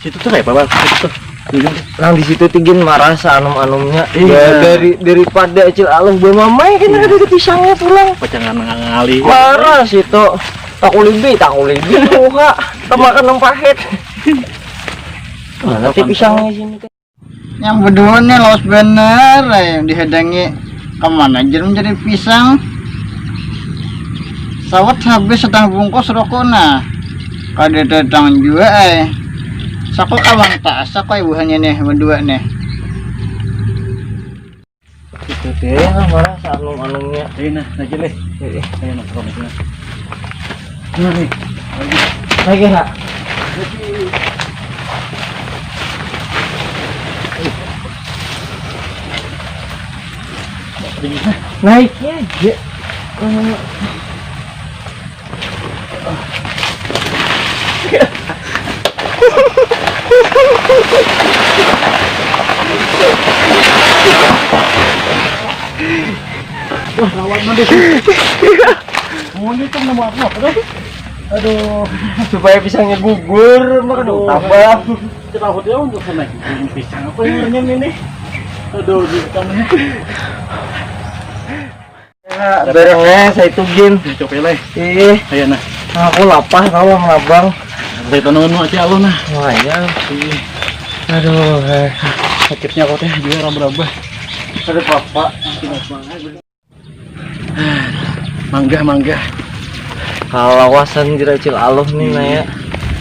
Situ tuh kayak apa bang? Situ tuh. Nang di situ tigin marah anum-anumnya. Ya daripada Acil Alung bermamai kan ada di pisangnya pulang. Pacangan ngali. Marah situ. Tak ulibi tuh kak. Temakan nempahit. Mana nanti pisangnya sini kan? Yang berdua nih los bener yang dihadangi kemana aja menjadi pisang. Sawat habis setengah bungkus rokok nah. Kada datang juga Sako kawan tak sako ibuhannya nih berdua nih. Itu deh marah anum-anumnya. Nah, aja deh. Ayo nak kau nak. Nah nih. Lagi nak. Naiknya aja. Wah, lawan mana sih? Mau ini kan nama apa tuh? Aduh, Supaya pisangnya gugur, maka dong tambah. Cepat dia untuk naik pisang apa yang ini? Aduh, di tangannya. Ya, barangnya saya tugin. Coba leh. Ayo nah. Aku lapar kalau ngabang. Saya tonton aja lo nah. Wah, aduh, Sakitnya kok teh juga raba-raba. ada papa. Mangga. Kawasan Acil Alung nih Naya.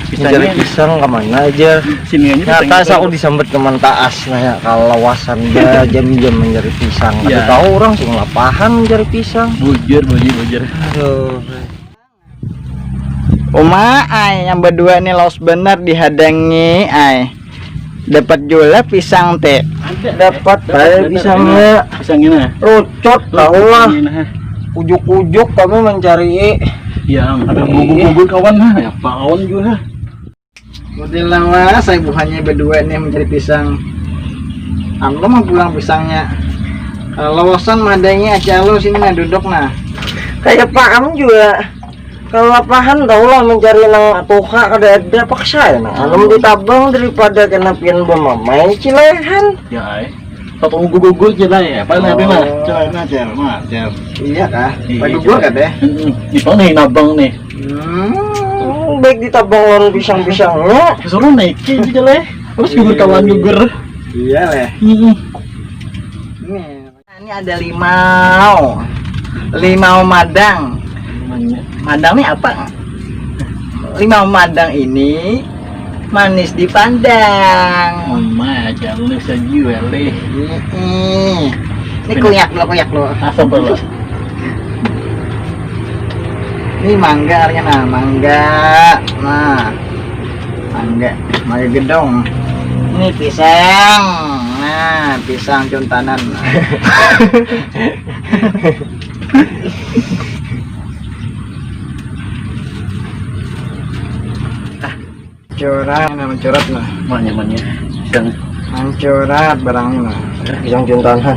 Mencari pisang kemana aja. Sini aja. Nyata aku disambut teman taas Naya. Kawasan dia jam-jam mencari pisang. Ya. Tahu orang sih lapahan mencari pisang. Bujur. Aduh. Uma yang berdua nih los bener dihadangi dapat juga pisang teh. Dapat saya pisangnya. Pisangnya nah. Rucot tahu lah. Ujuk-ujuk kami mencari. Ya, ada bubur kawan nah. Ya, kawan juga. Model lama saya bukannya berdua nih mencari pisang. Amlo mau pulang pisangnya. Kalau losan madanya aja lo sini nah duduk nah. Kayak Pak Am juga. Kalau lapahan tahu lah mencari nang toka ada paksa ya nang anum ditabang daripada kena pian bermamai cilehan. Ya, satu gugur aja lah ya. Paling apa mah? Coba Iya kah? Iya, Pagi gua kan deh. Di mana nih nabang nih? Baik ditabang orang pisang-pisangnya. Kesuruh naikin aja lah. Terus gugur kawan gugur. Iya leh. Ini ada limau madang. Madang nih apa? Limau madang ini manis dipandang. Mama jangan lu saja leh. Ini kuyak lo. Asam belum? Ini mangga artinya nah, mangga gedong. Ini pisang. Nah, pisang contanan. Mencurat nah. Mana pisang. Mencurat barangnya nah. Pisang juntanan.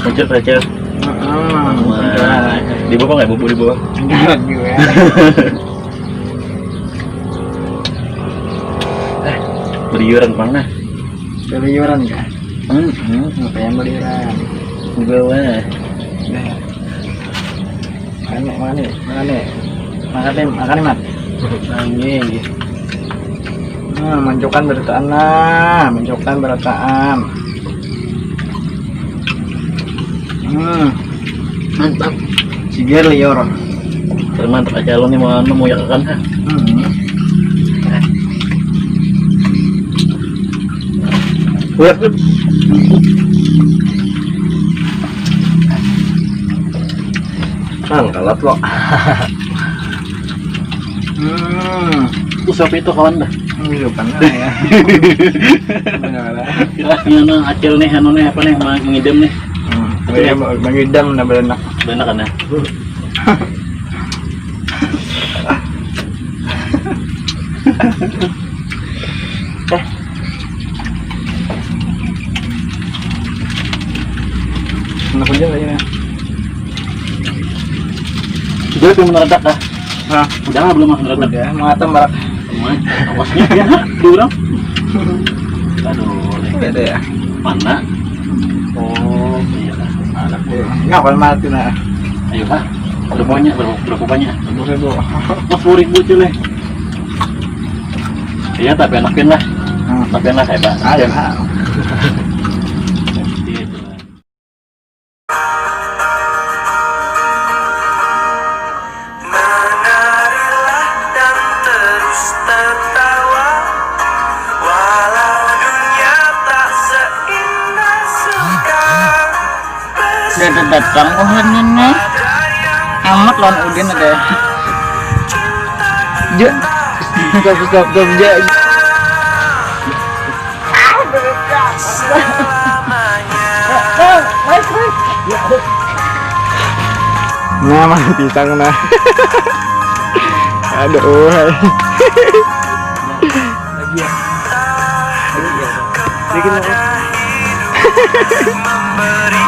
Lanjut aja. Di bawah nggak bubur di bawah? Mencurat juga. Beriuran mana? Beliuran kah? Apa yang beliuran? Di bawah. Makan mat. Angin. Mencokan berataan. Mantap. Siger liur. Mantap aja lo nih mau ya kan? Buat kalat lo. Usap itu kawan dah. Hidupan ya. Yang acil nih, anu nih apa nih, mengidam nih. Mengidam nah berenak. Benar kan ya? Kenapa aja lagi nih? Sudah belum meredak dah. Hah? Udah belum meredak. Udah, mengatam barak. mah. Awasnya ya, durang. Aduh, Beda ya. mana? Oh, iya lah. Anak Ngapain mati nah? ayo Pak. Berapa banyak? Berapa banyak? 10.000. Oh, 10.000 cile. Iya, tapi enakin lah. Tapi enak ya, Pak. Ayo nah. Gitu lah. Menarilah dan terus tertawa, walau dunia tak seindah sekarang. Sudah datang ini. Amat lawan Udin ada. Je. Stop je. Nah, mah pisang nah. Aduh. Lagi ya. Memberi